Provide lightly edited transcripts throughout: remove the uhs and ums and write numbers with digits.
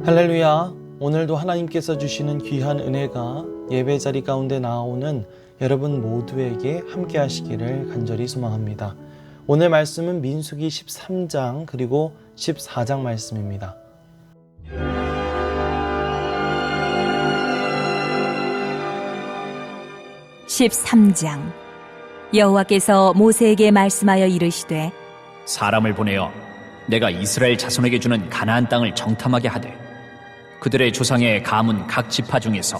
할렐루야. 오늘도 하나님께서 주시는 귀한 은혜가 예배 자리 가운데 나오는 여러분 모두에게 함께 하시기를 간절히 소망합니다. 오늘 말씀은 민수기 13장 그리고 14장 말씀입니다. (13장) 여호와께서 모세에게 말씀하여 이르시되 사람을 보내어 내가 이스라엘 자손에게 주는 가나안 땅을 정탐하게 하되 그들의 조상의 가문 각 지파 중에서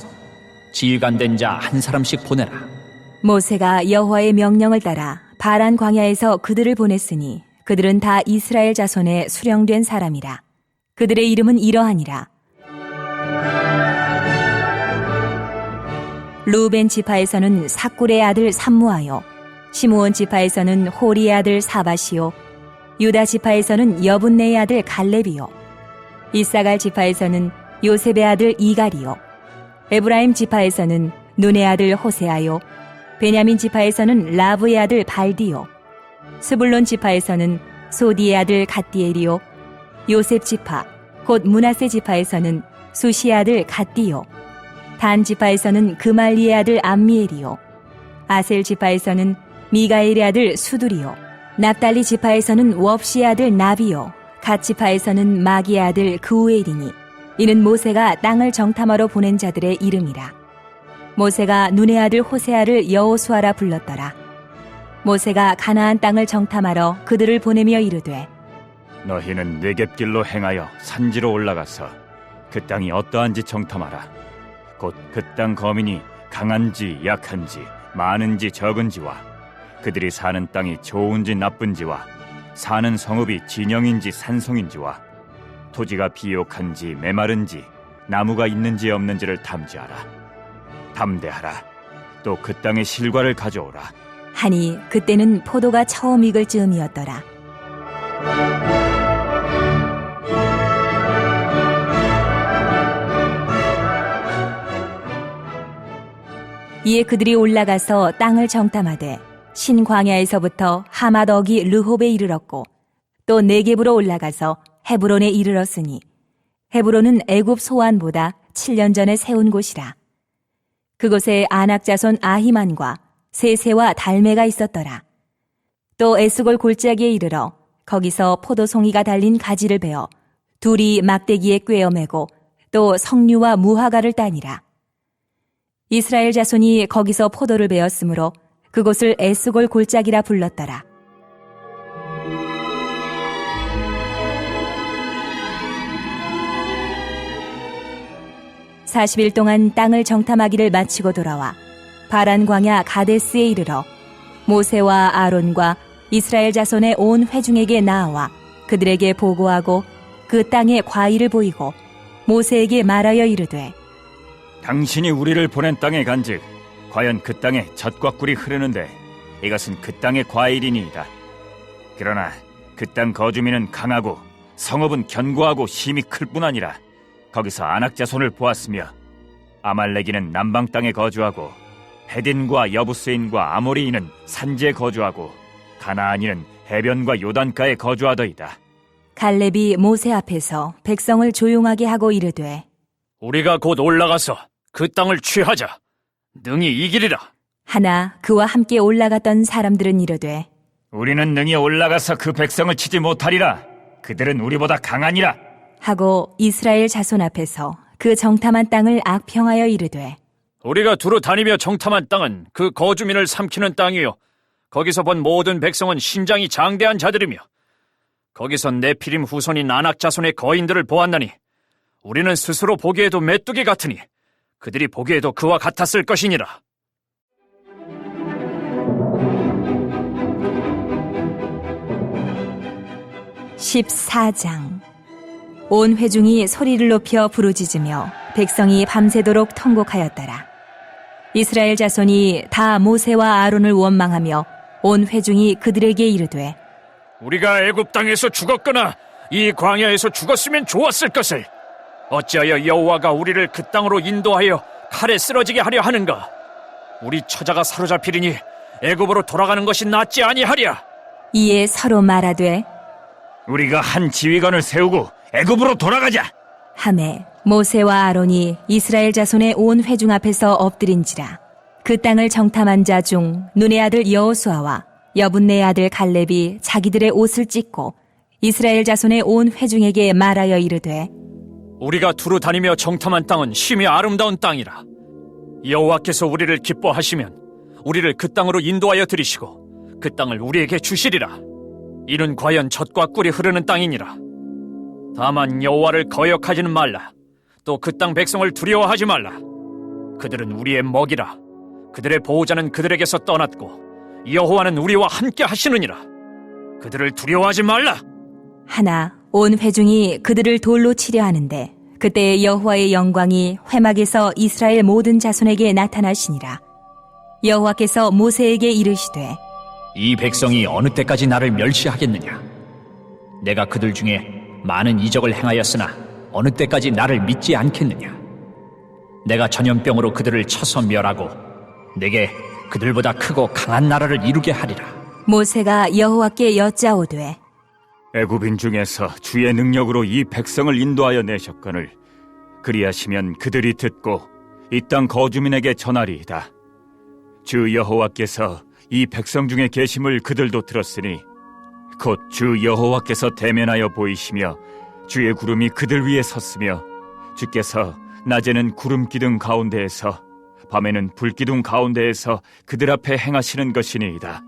지휘관된 자 한 사람씩 보내라. 모세가 여호와의 명령을 따라 바란 광야에서 그들을 보냈으니 그들은 다 이스라엘 자손의 수령된 사람이라. 그들의 이름은 이러하니라. 루벤 지파에서는 사꿀의 아들 삼무아요, 시므온 지파에서는 호리의 아들 사바시요, 유다 지파에서는 여분네의 아들 갈렙이요, 이사갈 지파에서는 요셉의 아들 이갈이요, 에브라임 지파에서는 눈의 아들 호세아요, 베냐민 지파에서는 라브의 아들 발디요, 스불론 지파에서는 소디의 아들 갓디엘이요, 요셉 지파 곧 므낫세 지파에서는 수시의 아들 갓디요, 단 지파에서는 그말리의 아들 암미엘이요, 아셀 지파에서는 미가엘의 아들 수두리요, 납달리 지파에서는 웁시의 아들 나비요, 갓 지파에서는 마기의 아들 그우엘이니 이는 모세가 땅을 정탐하러 보낸 자들의 이름이라. 모세가 눈의 아들 호세아를 여호수아라 불렀더라. 모세가 가나안 땅을 정탐하러 그들을 보내며 이르되 너희는 네겝길로 행하여 산지로 올라가서 그 땅이 어떠한지 정탐하라. 곧 그 땅 거민이 강한지 약한지 많은지 적은지와 그들이 사는 땅이 좋은지 나쁜지와 사는 성읍이 진영인지 산성인지와 토지가 비옥한지 메마른지 나무가 있는지 없는지를 탐지하라. 담대하라. 또 그 땅의 실과를 가져오라. 하니 그때는 포도가 처음 익을 즈음이었더라. 이에 그들이 올라가서 땅을 정탐하되 신광야에서부터 하맛 어기 르홉에 이르렀고 또 네겝으로 올라가서 헤브론에 이르렀으니 헤브론은 애굽 소안보다 7년 전에 세운 곳이라. 그곳에 아낙 자손 아히만과 세세와 달메가 있었더라. 또 에스골 골짜기에 이르러 거기서 포도송이가 달린 가지를 베어 둘이 막대기에 꿰어매고 또 석류와 무화과를 따니라. 이스라엘 자손이 거기서 포도를 베었으므로 그곳을 에스골 골짜기라 불렀더라. (40일) 동안 땅을 정탐하기를 마치고 돌아와 바란 광야 가데스에 이르러 모세와 아론과 이스라엘 자손의 온 회중에게 나아와 그들에게 보고하고 그 땅의 과일을 보이고 모세에게 말하여 이르되 당신이 우리를 보낸 땅에 간즉 과연 그 땅에 젖과 꿀이 흐르는데 이것은 그 땅의 과일이니이다. 그러나 그 땅 거주민은 강하고 성읍은 견고하고 힘이 클 뿐 아니라 거기서 아낙 자손을 보았으며 아말렉인은 남방 땅에 거주하고 헤딘과 여부스인과 아모리인은 산지에 거주하고 가나안인은 해변과 요단가에 거주하더이다. 갈렙이 모세 앞에서 백성을 조용하게 하고 이르되 우리가 곧 올라가서 그 땅을 취하자. 능히 이기리라. 하나 그와 함께 올라갔던 사람들은 이르되 우리는 능히 올라가서 그 백성을 치지 못하리라. 그들은 우리보다 강하니라. 하고 이스라엘 자손 앞에서 그 정탐한 땅을 악평하여 이르되 우리가 두루 다니며 정탐한 땅은 그 거주민을 삼키는 땅이요 거기서 본 모든 백성은 신장이 장대한 자들이며 거기서 네피림 후손인 아낙 자손의 거인들을 보았나니 우리는 스스로 보기에도 메뚜기 같으니 그들이 보기에도 그와 같았을 것이니라. (14장) 온 회중이 소리를 높여 부르짖으며 백성이 밤새도록 통곡하였더라. 이스라엘 자손이 다 모세와 아론을 원망하며 온 회중이 그들에게 이르되 우리가 애굽 땅에서 죽었거나 이 광야에서 죽었으면 좋았을 것을 어찌하여 여호와가 우리를 그 땅으로 인도하여 칼에 쓰러지게 하려 하는가? 우리 처자가 사로잡히리니 애굽으로 돌아가는 것이 낫지 아니하랴. 이에 서로 말하되 우리가 한 지휘관을 세우고 애굽으로 돌아가자. 하매 모세와 아론이 이스라엘 자손의 온 회중 앞에서 엎드린지라. 그 땅을 정탐한 자 중 눈의 아들 여호수아와 여분네의 아들 갈렙이 자기들의 옷을 찢고 이스라엘 자손의 온 회중에게 말하여 이르되 우리가 두루 다니며 정탐한 땅은 심히 아름다운 땅이라. 여호와께서 우리를 기뻐하시면 우리를 그 땅으로 인도하여 들이시고 그 땅을 우리에게 주시리라. 이는 과연 젖과 꿀이 흐르는 땅이니라. 다만 여호와를 거역하지는 말라. 또 그 땅 백성을 두려워하지 말라. 그들은 우리의 먹이라. 그들의 보호자는 그들에게서 떠났고 여호와는 우리와 함께 하시느니라. 그들을 두려워하지 말라. 하나 온 회중이 그들을 돌로 치려 하는데 그때 여호와의 영광이 회막에서 이스라엘 모든 자손에게 나타나시니라. 여호와께서 모세에게 이르시되 이 백성이 어느 때까지 나를 멸시하겠느냐? 내가 그들 중에 많은 이적을 행하였으나 어느 때까지 나를 믿지 않겠느냐? 내가 전염병으로 그들을 쳐서 멸하고 내게 그들보다 크고 강한 나라를 이루게 하리라. 모세가 여호와께 여짜오되 애굽인 중에서 주의 능력으로 이 백성을 인도하여 내셨거늘 그리하시면 그들이 듣고 이 땅 거주민에게 전하리이다. 주 여호와께서 이 백성 중에 계심을 그들도 들었으니 곧 주 여호와께서 대면하여 보이시며 주의 구름이 그들 위에 섰으며 주께서 낮에는 구름 기둥 가운데에서 밤에는 불 기둥 가운데에서 그들 앞에 행하시는 것이니이다.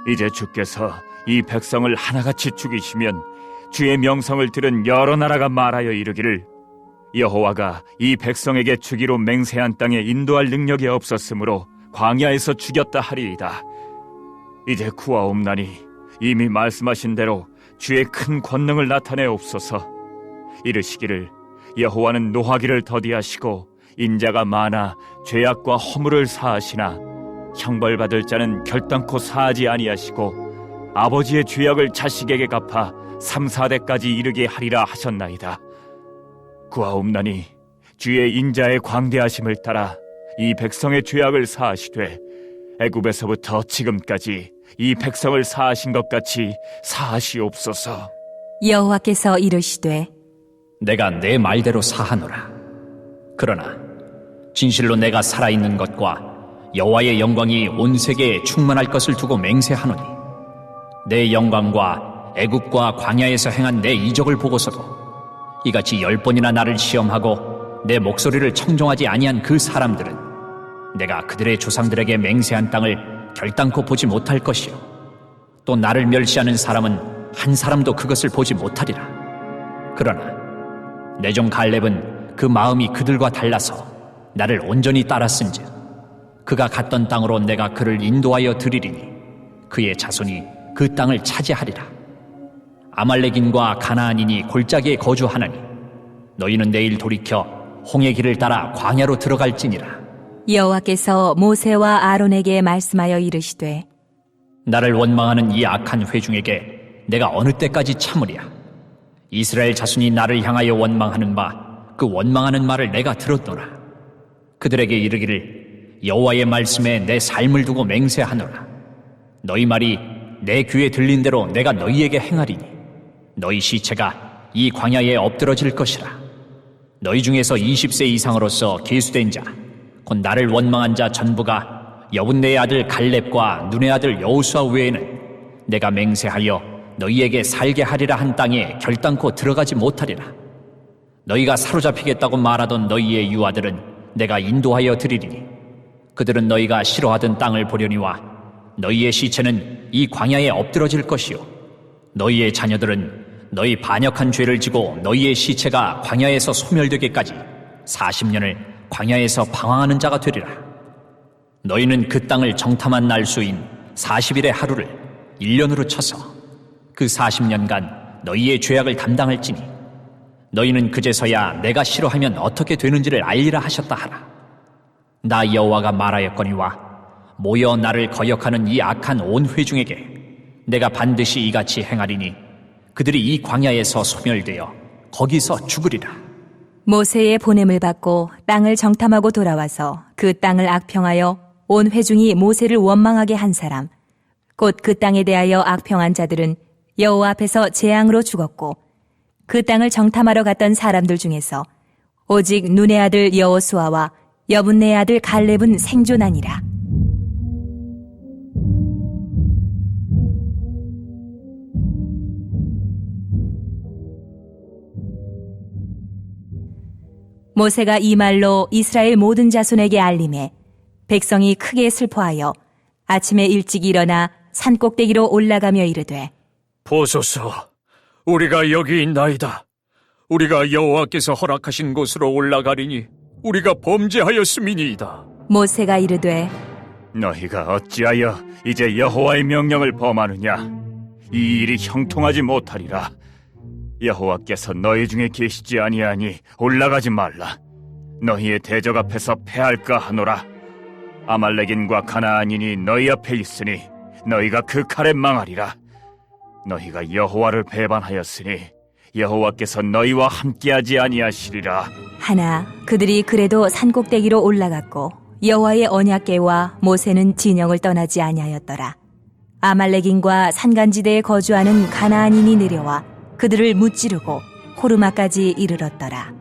이제 주께서 이 백성을 하나같이 죽이시면 주의 명성을 들은 여러 나라가 말하여 이르기를 여호와가 이 백성에게 주기로 맹세한 땅에 인도할 능력이 없었으므로 광야에서 죽였다 하리이다. 이제 구하옵나니 이미 말씀하신 대로 주의 큰 권능을 나타내옵소서. 이르시기를 여호와는 노하기를 더디하시고 인자가 많아 죄악과 허물을 사하시나 형벌받을 자는 결단코 사하지 아니하시고 아버지의 죄악을 자식에게 갚아 3, 4대까지 이르게 하리라 하셨나이다. 구하옵나니 주의 인자의 광대하심을 따라 이 백성의 죄악을 사하시되 애굽에서부터 지금까지 이 백성을 사하신 것 같이 사하시옵소서. 여호와께서 이르시되 내가 내 말대로 사하노라. 그러나 진실로 내가 살아있는 것과 여호와의 영광이 온 세계에 충만할 것을 두고 맹세하노니 내 영광과 애굽과 광야에서 행한 내 이적을 보고서도 이같이 10번이나 나를 시험하고 내 목소리를 청종하지 아니한 그 사람들은 내가 그들의 조상들에게 맹세한 땅을 결단코 보지 못할 것이요 또 나를 멸시하는 사람은 한 사람도 그것을 보지 못하리라. 그러나 내 종 갈렙은 그 마음이 그들과 달라서 나를 온전히 따랐은즉 그가 갔던 땅으로 내가 그를 인도하여 드리리니 그의 자손이 그 땅을 차지하리라. 아말렉인과 가나안인이 골짜기에 거주하나니 너희는 내일 돌이켜 홍해 길을 따라 광야로 들어갈지니라. 여호와께서 모세와 아론에게 말씀하여 이르시되 나를 원망하는 이 악한 회중에게 내가 어느 때까지 참으랴. 이스라엘 자손이 나를 향하여 원망하는 바 그 원망하는 말을 내가 들었노라. 그들에게 이르기를 여호와의 말씀에 내 삶을 두고 맹세하노라. 너희 말이 내 귀에 들린 대로 내가 너희에게 행하리니 너희 시체가 이 광야에 엎드러질 것이라. 너희 중에서 20세 이상으로서 계수된 자 곧 나를 원망한 자 전부가 여분네의 아들 갈렙과 눈의 아들 여호수아 외에는 내가 맹세하여 너희에게 살게 하리라 한 땅에 결단코 들어가지 못하리라. 너희가 사로잡히겠다고 말하던 너희의 유아들은 내가 인도하여 드리리니 그들은 너희가 싫어하던 땅을 보려니와 너희의 시체는 이 광야에 엎드러질 것이요 너희의 자녀들은 너희 반역한 죄를 지고 너희의 시체가 광야에서 소멸되기까지 40년을 광야에서 방황하는 자가 되리라. 너희는 그 땅을 정탐한 날 수인 40일의 하루를 1년으로 쳐서 그 40년간 너희의 죄악을 담당할지니 너희는 그제서야 내가 싫어하면 어떻게 되는지를 알리라 하셨다 하라. 나 여호와가 말하였거니와 모여 나를 거역하는 이 악한 온 회중에게 내가 반드시 이같이 행하리니 그들이 이 광야에서 소멸되어 거기서 죽으리라. 모세의 보냄을 받고 땅을 정탐하고 돌아와서 그 땅을 악평하여 온 회중이 모세를 원망하게 한 사람 곧 그 땅에 대하여 악평한 자들은 여호와 앞에서 재앙으로 죽었고 그 땅을 정탐하러 갔던 사람들 중에서 오직 눈의 아들 여호수아와 여분네의 아들 갈렙은 생존하니라. 모세가 이 말로 이스라엘 모든 자손에게 알림해 백성이 크게 슬퍼하여 아침에 일찍 일어나 산꼭대기로 올라가며 이르되 보소서, 우리가 여기 있나이다. 우리가 여호와께서 허락하신 곳으로 올라가리니 우리가 범죄하였음이니이다. 모세가 이르되 너희가 어찌하여 이제 여호와의 명령을 범하느냐? 이 일이 형통하지 못하리라. 여호와께서 너희 중에 계시지 아니하니 올라가지 말라. 너희의 대적 앞에서 패할까 하노라. 아말렉인과 가나안인이 너희 앞에 있으니 너희가 그 칼에 망하리라. 너희가 여호와를 배반하였으니 여호와께서 너희와 함께하지 아니하시리라. 하나 그들이 그래도 산꼭대기로 올라갔고 여호와의 언약궤와 모세는 진영을 떠나지 아니하였더라. 아말렉인과 산간지대에 거주하는 가나안인이 내려와 그들을 무찌르고 호르마까지 이르렀더라.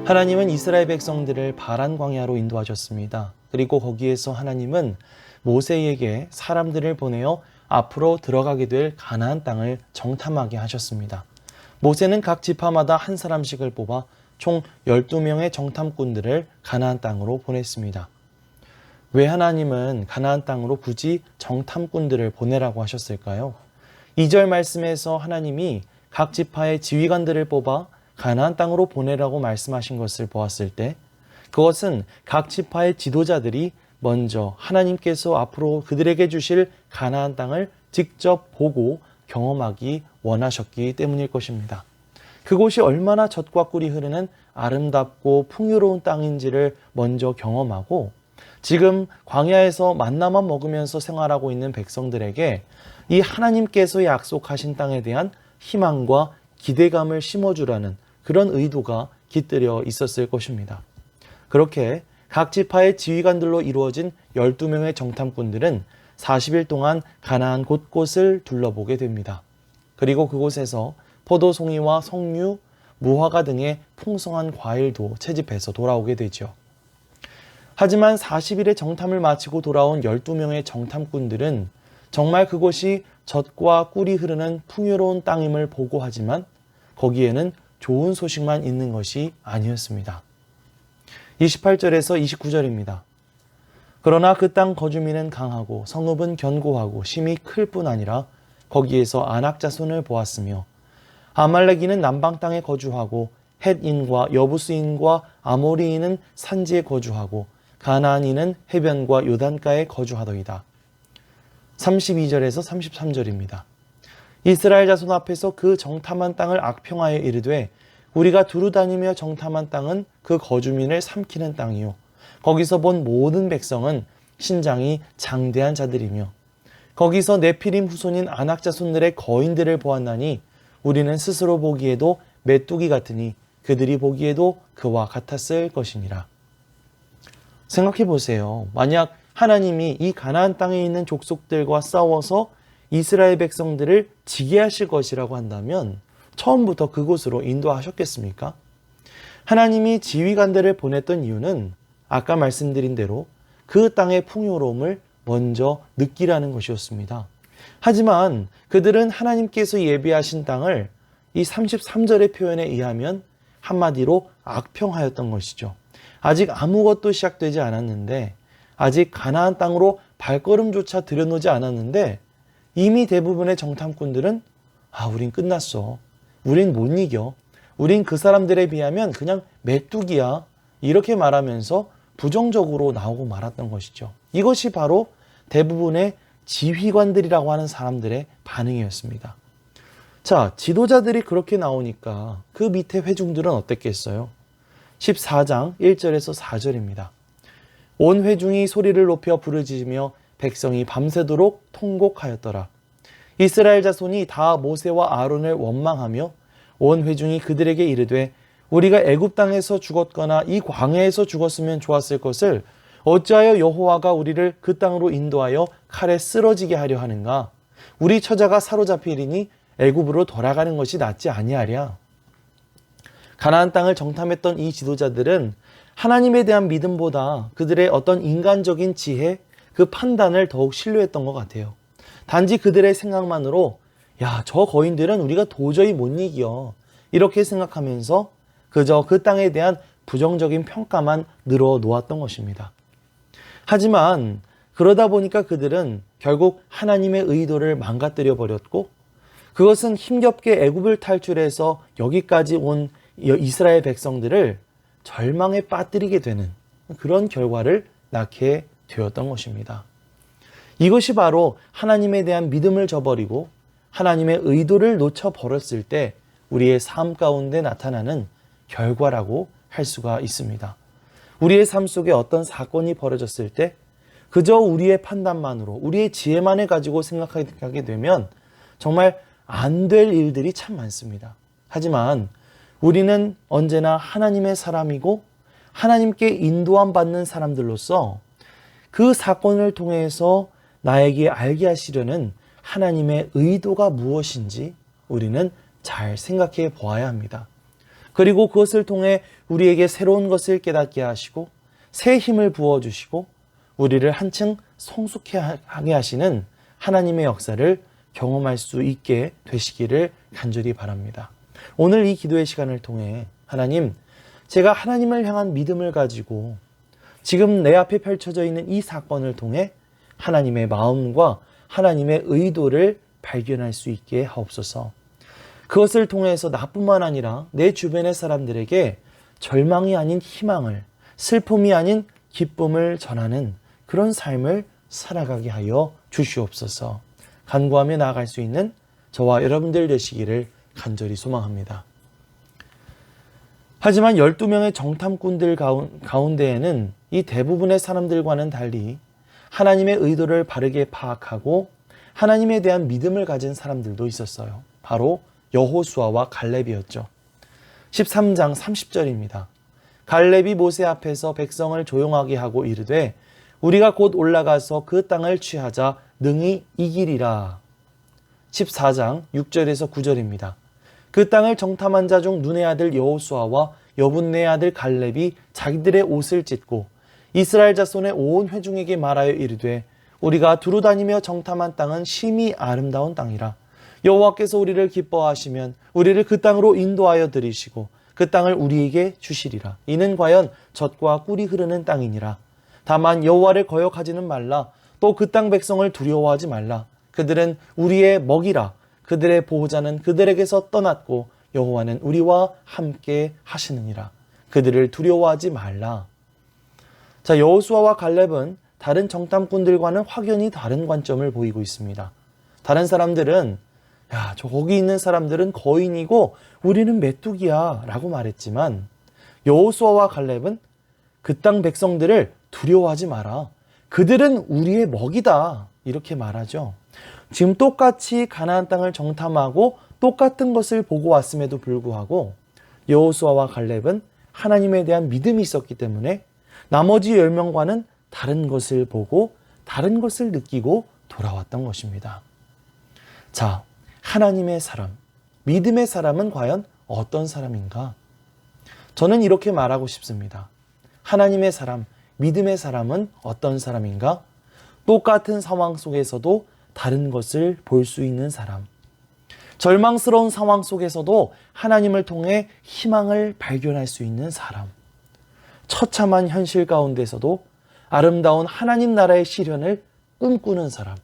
하나님은 이스라엘 백성들을 바란 광야로 인도하셨습니다. 그리고 거기에서 하나님은 모세에게 사람들을 보내어 앞으로 들어가게 될 가나안 땅을 정탐하게 하셨습니다. 모세는 각 지파마다 한 사람씩을 뽑아 총 12명의 정탐꾼들을 가나안 땅으로 보냈습니다. 왜 하나님은 가나안 땅으로 굳이 정탐꾼들을 보내라고 하셨을까요? 2절 말씀에서 하나님이 각 지파의 지휘관들을 뽑아 가나안 땅으로 보내라고 말씀하신 것을 보았을 때 그것은 각 지파의 지도자들이 먼저 하나님께서 앞으로 그들에게 주실 가나안 땅을 직접 보고 경험하기 원하셨기 때문일 것입니다. 그곳이 얼마나 젖과 꿀이 흐르는 아름답고 풍요로운 땅인지를 먼저 경험하고 지금 광야에서 만나만 먹으면서 생활하고 있는 백성들에게 이 하나님께서 약속하신 땅에 대한 희망과 기대감을 심어주라는 그런 의도가 깃들여 있었을 것입니다. 그렇게 각 지파의 지휘관들로 이루어진 12명의 정탐꾼들은 40일 동안 가나안 곳곳을 둘러보게 됩니다. 그리고 그곳에서 포도송이와 석류, 무화과 등의 풍성한 과일도 채집해서 돌아오게 되죠. 하지만 40일의 정탐을 마치고 돌아온 12명의 정탐꾼들은 정말 그곳이 젖과 꿀이 흐르는 풍요로운 땅임을 보고하지만 거기에는 좋은 소식만 있는 것이 아니었습니다. 28절에서 29절입니다. 그러나 그 땅 거주민은 강하고 성읍은 견고하고 심히 클 뿐 아니라 거기에서 아낙 자손을 보았으며 아말렉인은 남방 땅에 거주하고 헷인과 여부스인과 아모리인은 산지에 거주하고 가나안인은 해변과 요단가에 거주하더이다. 32절에서 33절입니다. 이스라엘 자손 앞에서 그 정탐한 땅을 악평하여 이르되 우리가 두루 다니며 정탐한 땅은 그 거주민을 삼키는 땅이요 거기서 본 모든 백성은 신장이 장대한 자들이며 거기서 네피림 후손인 아낙 자손들의 거인들을 보았나니 우리는 스스로 보기에도 메뚜기 같으니 그들이 보기에도 그와 같았을 것이니라. 생각해 보세요. 만약 하나님이 이 가나안 땅에 있는 족속들과 싸워서 이스라엘 백성들을 지게 하실 것이라고 한다면 처음부터 그곳으로 인도하셨겠습니까? 하나님이 지휘관들을 보냈던 이유는 아까 말씀드린 대로 그 땅의 풍요로움을 먼저 느끼라는 것이었습니다. 하지만 그들은 하나님께서 예비하신 땅을 이 33절의 표현에 의하면 한마디로 악평하였던 것이죠. 아직 아무것도 시작되지 않았는데 아직 가나안 땅으로 발걸음조차 들여놓지 않았는데 이미 대부분의 정탐꾼들은 우린 끝났어. 우린 못 이겨. 우린 그 사람들에 비하면 그냥 메뚜기야. 이렇게 말하면서 부정적으로 나오고 말았던 것이죠. 이것이 바로 대부분의 지휘관들이라고 하는 사람들의 반응이었습니다. 자, 지도자들이 그렇게 나오니까 그 밑에 회중들은 어땠겠어요? 14장 1절에서 4절입니다. 온 회중이 소리를 높여 부르짖으며 백성이 밤새도록 통곡하였더라. 이스라엘 자손이 다 모세와 아론을 원망하며 온 회중이 그들에게 이르되 우리가 애굽 땅에서 죽었거나 이 광야에서 죽었으면 좋았을 것을 어찌하여 여호와가 우리를 그 땅으로 인도하여 칼에 쓰러지게 하려 하는가? 우리 처자가 사로잡히리니 애굽으로 돌아가는 것이 낫지 아니하랴. 가나안 땅을 정탐했던 이 지도자들은 하나님에 대한 믿음보다 그들의 어떤 인간적인 지혜, 그 판단을 더욱 신뢰했던 것 같아요. 단지 그들의 생각만으로 저 거인들은 우리가 도저히 못 이겨. 이렇게 생각하면서 그저 그 땅에 대한 부정적인 평가만 늘어 놓았던 것입니다. 하지만 그러다 보니까 그들은 결국 하나님의 의도를 망가뜨려 버렸고 그것은 힘겹게 애굽을 탈출해서 여기까지 온 이스라엘 백성들을 절망에 빠뜨리게 되는 그런 결과를 낳게 되었던 것입니다. 이것이 바로 하나님에 대한 믿음을 저버리고 하나님의 의도를 놓쳐버렸을 때 우리의 삶 가운데 나타나는 결과라고 할 수가 있습니다. 우리의 삶 속에 어떤 사건이 벌어졌을 때 그저 우리의 판단만으로 우리의 지혜만을 가지고 생각하게 되면 정말 안 될 일들이 참 많습니다. 하지만 우리는 언제나 하나님의 사람이고 하나님께 인도함 받는 사람들로서 그 사건을 통해서 나에게 알게 하시려는 하나님의 의도가 무엇인지 우리는 잘 생각해 보아야 합니다. 그리고 그것을 통해 우리에게 새로운 것을 깨닫게 하시고 새 힘을 부어주시고 우리를 한층 성숙하게 하시는 하나님의 역사를 경험할 수 있게 되시기를 간절히 바랍니다. 오늘 이 기도의 시간을 통해 하나님, 제가 하나님을 향한 믿음을 가지고 지금 내 앞에 펼쳐져 있는 이 사건을 통해 하나님의 마음과 하나님의 의도를 발견할 수 있게 하옵소서. 그것을 통해서 나뿐만 아니라 내 주변의 사람들에게 절망이 아닌 희망을, 슬픔이 아닌 기쁨을 전하는 그런 삶을 살아가게 하여 주시옵소서. 간구하며 나아갈 수 있는 저와 여러분들 되시기를 간절히 소망합니다. 하지만 12명의 정탐꾼들 가운데에는 이 대부분의 사람들과는 달리 하나님의 의도를 바르게 파악하고 하나님에 대한 믿음을 가진 사람들도 있었어요. 바로 여호수아와 갈렙이었죠. 13장 30절입니다. 갈렙이 모세 앞에서 백성을 조용하게 하고 이르되 우리가 곧 올라가서 그 땅을 취하자 능히 이기리라. 14장 6절에서 9절입니다. 그 땅을 정탐한 자 중 눈의 아들 여호수아와 여분네의 아들 갈렙이 자기들의 옷을 찢고 이스라엘 자손의 온 회중에게 말하여 이르되 우리가 두루 다니며 정탐한 땅은 심히 아름다운 땅이라. 여호와께서 우리를 기뻐하시면 우리를 그 땅으로 인도하여 들이시고 그 땅을 우리에게 주시리라. 이는 과연 젖과 꿀이 흐르는 땅이니라. 다만 여호와를 거역하지는 말라. 또 그 땅 백성을 두려워하지 말라. 그들은 우리의 먹이라. 그들의 보호자는 그들에게서 떠났고 여호와는 우리와 함께 하시느니라. 그들을 두려워하지 말라. 자, 여호수아와 갈렙은 다른 정탐꾼들과는 확연히 다른 관점을 보이고 있습니다. 다른 사람들은 거기 있는 사람들은 거인이고 우리는 메뚜기야 라고 말했지만 여호수아와 갈렙은 그 땅 백성들을 두려워하지 마라. 그들은 우리의 먹이다. 이렇게 말하죠. 지금 똑같이 가나안 땅을 정탐하고 똑같은 것을 보고 왔음에도 불구하고 여호수아와 갈렙은 하나님에 대한 믿음이 있었기 때문에 나머지 10명과는 다른 것을 보고 다른 것을 느끼고 돌아왔던 것입니다. 자, 하나님의 사람, 믿음의 사람은 과연 어떤 사람인가? 저는 이렇게 말하고 싶습니다. 하나님의 사람, 믿음의 사람은 어떤 사람인가? 똑같은 상황 속에서도 다른 것을 볼 수 있는 사람. 절망스러운 상황 속에서도 하나님을 통해 희망을 발견할 수 있는 사람. 처참한 현실 가운데서도 아름다운 하나님 나라의 실현을 꿈꾸는 사람,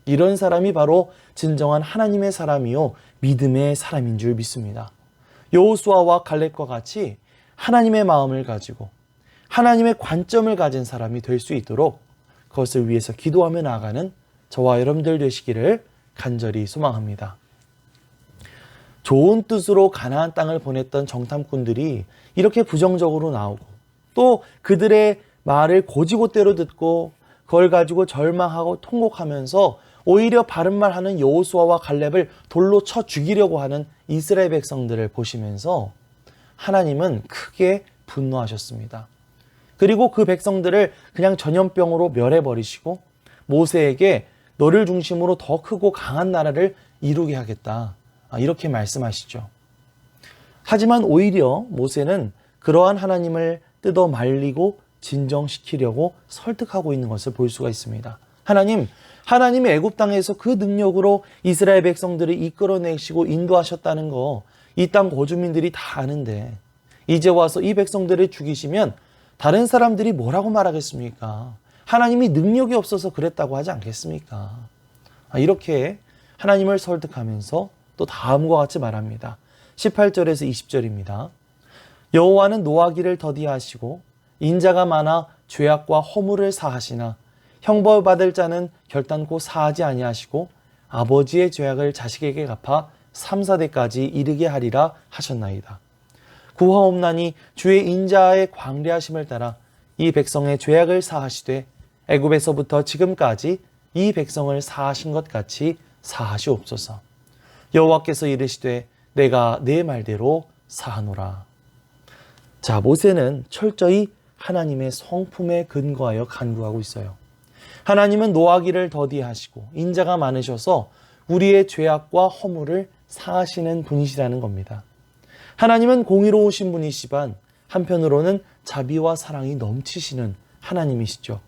이런 사람이 바로 진정한 하나님의 사람이요 믿음의 사람인 줄 믿습니다. 여호수아와 갈렙과 같이 하나님의 마음을 가지고 하나님의 관점을 가진 사람이 될 수 있도록 그것을 위해서 기도하며 나아가는 저와 여러분들 되시기를 간절히 소망합니다. 좋은 뜻으로 가나안 땅을 보냈던 정탐꾼들이 이렇게 부정적으로 나오고 또 그들의 말을 고지고대로 듣고 그걸 가지고 절망하고 통곡하면서 오히려 바른 말하는 여호수아와 갈렙을 돌로 쳐 죽이려고 하는 이스라엘 백성들을 보시면서 하나님은 크게 분노하셨습니다. 그리고 그 백성들을 그냥 전염병으로 멸해버리시고 모세에게 너를 중심으로 더 크고 강한 나라를 이루게 하겠다, 이렇게 말씀하시죠. 하지만 오히려 모세는 그러한 하나님을 뜯어 말리고 진정시키려고 설득하고 있는 것을 볼 수가 있습니다. 하나님이 애굽 땅에서 그 능력으로 이스라엘 백성들을 이끌어내시고 인도하셨다는 거 이 땅 거주민들이 다 아는데 이제 와서 이 백성들을 죽이시면 다른 사람들이 뭐라고 말하겠습니까? 하나님이 능력이 없어서 그랬다고 하지 않겠습니까? 이렇게 하나님을 설득하면서 또 다음과 같이 말합니다. 18절에서 20절입니다. 여호와는 노하기를 더디하시고 인자가 많아 죄악과 허물을 사하시나 형벌받을 자는 결단코 사하지 아니하시고 아버지의 죄악을 자식에게 갚아 3, 4대까지 이르게 하리라 하셨나이다. 구하옵나니 주의 인자의 광대하심을 따라 이 백성의 죄악을 사하시되 애굽에서부터 지금까지 이 백성을 사하신 것 같이 사하시옵소서. 여호와께서 이르시되 내가 내 말대로 사하노라. 자, 모세는 철저히 하나님의 성품에 근거하여 간구하고 있어요. 하나님은 노하기를 더디하시고 인자가 많으셔서 우리의 죄악과 허물을 사하시는 분이시라는 겁니다. 하나님은 공의로우신 분이시지만 한편으로는 자비와 사랑이 넘치시는 하나님이시죠.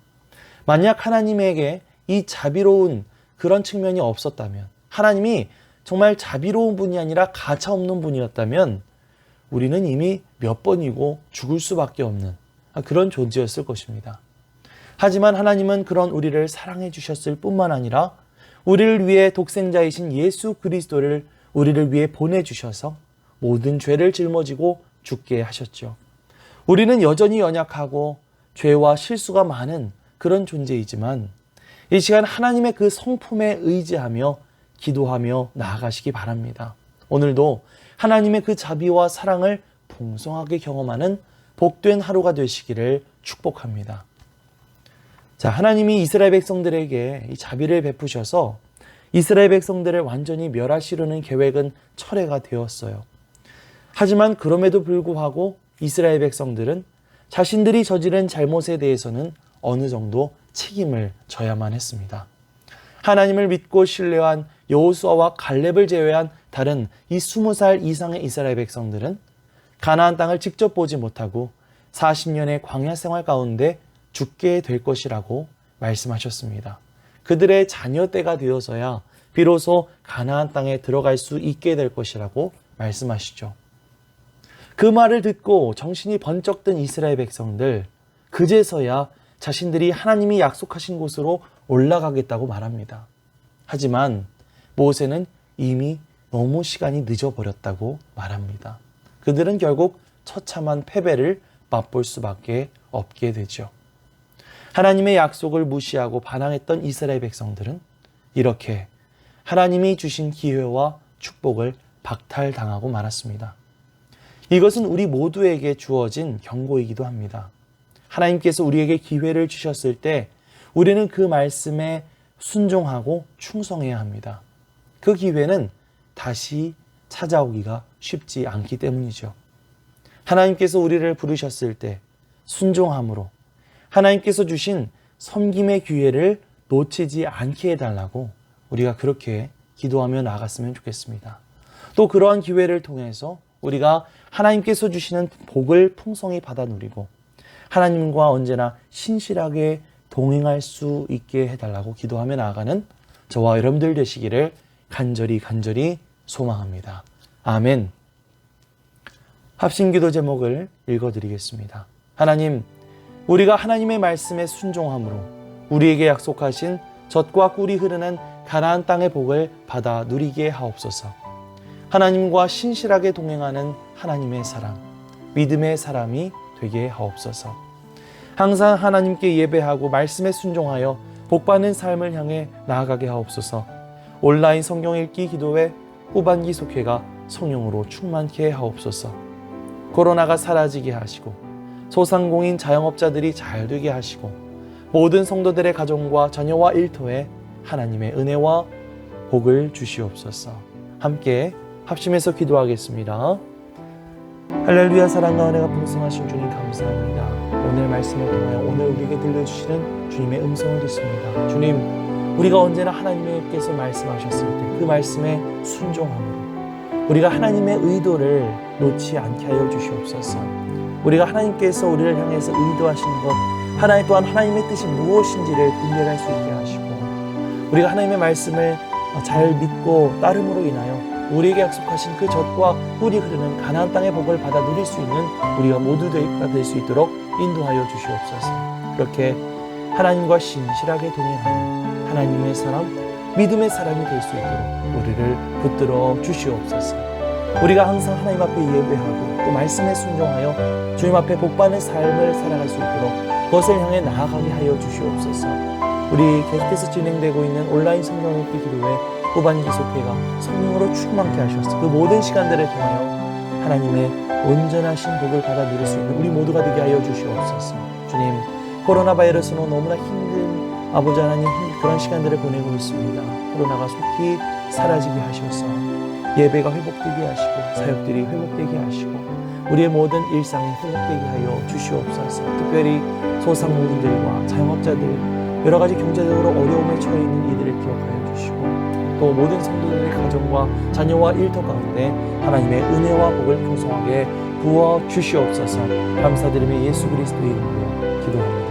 만약 하나님에게 이 자비로운 그런 측면이 없었다면, 하나님이 정말 자비로운 분이 아니라 가차없는 분이었다면 우리는 이미 몇 번이고 죽을 수밖에 없는 그런 존재였을 것입니다. 하지만 하나님은 그런 우리를 사랑해 주셨을 뿐만 아니라 우리를 위해 독생자이신 예수 그리스도를 우리를 위해 보내주셔서 모든 죄를 짊어지고 죽게 하셨죠. 우리는 여전히 연약하고 죄와 실수가 많은 그런 존재이지만 이 시간 하나님의 그 성품에 의지하며 기도하며 나아가시기 바랍니다. 오늘도 하나님의 그 자비와 사랑을 풍성하게 경험하는 복된 하루가 되시기를 축복합니다. 자, 하나님이 이스라엘 백성들에게 이 자비를 베푸셔서 이스라엘 백성들을 완전히 멸하시려는 계획은 철회가 되었어요. 하지만 그럼에도 불구하고 이스라엘 백성들은 자신들이 저지른 잘못에 대해서는 어느 정도 책임을 져야만 했습니다. 하나님을 믿고 신뢰한 여호수아와 갈렙을 제외한 다른 이 20살 이상의 이스라엘 백성들은 가나안 땅을 직접 보지 못하고 40년의 광야 생활 가운데 죽게 될 것이라고 말씀하셨습니다. 그들의 자녀 때가 되어서야 비로소 가나안 땅에 들어갈 수 있게 될 것이라고 말씀하시죠. 그 말을 듣고 정신이 번쩍 든 이스라엘 백성들, 그제서야 자신들이 하나님이 약속하신 곳으로 올라가겠다고 말합니다. 하지만 모세는 이미 너무 시간이 늦어버렸다고 말합니다. 그들은 결국 처참한 패배를 맛볼 수밖에 없게 되죠. 하나님의 약속을 무시하고 반항했던 이스라엘 백성들은 이렇게 하나님이 주신 기회와 축복을 박탈당하고 말았습니다. 이것은 우리 모두에게 주어진 경고이기도 합니다. 하나님께서 우리에게 기회를 주셨을 때 우리는 그 말씀에 순종하고 충성해야 합니다. 그 기회는 다시 찾아오기가 쉽지 않기 때문이죠. 하나님께서 우리를 부르셨을 때 순종함으로 하나님께서 주신 섬김의 기회를 놓치지 않게 해달라고 우리가 그렇게 기도하며 나아갔으면 좋겠습니다. 또 그러한 기회를 통해서 우리가 하나님께서 주시는 복을 풍성히 받아 누리고 하나님과 언제나 신실하게 동행할 수 있게 해달라고 기도하며 나아가는 저와 여러분들 되시기를 간절히 소망합니다. 아멘. 합심기도 제목을 읽어드리겠습니다. 하나님, 우리가 하나님의 말씀에 순종함으로 우리에게 약속하신 젖과 꿀이 흐르는 가나안 땅의 복을 받아 누리게 하옵소서. 하나님과 신실하게 동행하는 하나님의 사람, 믿음의 사람이 되게 하옵소서. 항상 하나님께 예배하고 말씀에 순종하여 복받는 삶을 향해 나아가게 하옵소서. 온라인 성경 읽기 기도회 후반기 속회가 성령으로 충만케 하옵소서. 코로나가 사라지게 하시고 소상공인 자영업자들이 잘 되게 하시고 모든 성도들의 가정과 자녀와 일터에 하나님의 은혜와 복을 주시옵소서. 함께 합심해서 기도하겠습니다. 할렐루야. 사랑과 은혜가 풍성하신 주님 감사합니다. 오늘 말씀을 통하여 오늘 우리에게 들려주시는 주님의 음성을 듣습니다. 주님, 우리가 언제나 하나님께서 말씀하셨을 때 그 말씀에 순종함으로 우리가 하나님의 의도를 놓지 않게 하여 주시옵소서. 우리가 하나님께서 우리를 향해서 의도하신 것, 하나님 또한 하나님의 뜻이 무엇인지를 분별할 수 있게 하시고 우리가 하나님의 말씀을 잘 믿고 따름으로 인하여 우리에게 약속하신 그 젖과 꿀이 흐르는 가나안 땅의 복을 받아 누릴 수 있는 우리가 모두가 될 수 있도록 인도하여 주시옵소서. 그렇게 하나님과 신실하게 동행하는 하나님의 사람, 믿음의 사람이 될 수 있도록 우리를 붙들어 주시옵소서. 우리가 항상 하나님 앞에 예배하고 또 말씀에 순종하여 주님 앞에 복받는 삶을 살아갈 수 있도록 그것을 향해 나아가게 하여 주시옵소서. 우리 계속해서 진행되고 있는 온라인 성경 읽기 기도회 후반기 속회가 성령으로 충만케 하셔서 그 모든 시간들을 통하여 하나님의 온전하신 복을 받아 누릴 수 있는 우리 모두가 되게 하여 주시옵소서. 주님, 코로나 바이러스로 너무나 힘든 아버지 하나님 그런 시간들을 보내고 있습니다. 코로나가 속히 사라지게 하셔서 예배가 회복되게 하시고 사역들이 회복되게 하시고 우리의 모든 일상이 회복되게 하여 주시옵소서. 특별히 소상공인들과 자영업자들 여러 가지 경제적으로 어려움에 처해 있는 이들을 기억하여 주시고 또 모든 성도들의 가정과 자녀와 일터 가운데 하나님의 은혜와 복을 풍성하게 부어 주시옵소서. 감사드리며 예수 그리스도의 이름으로 기도합니다.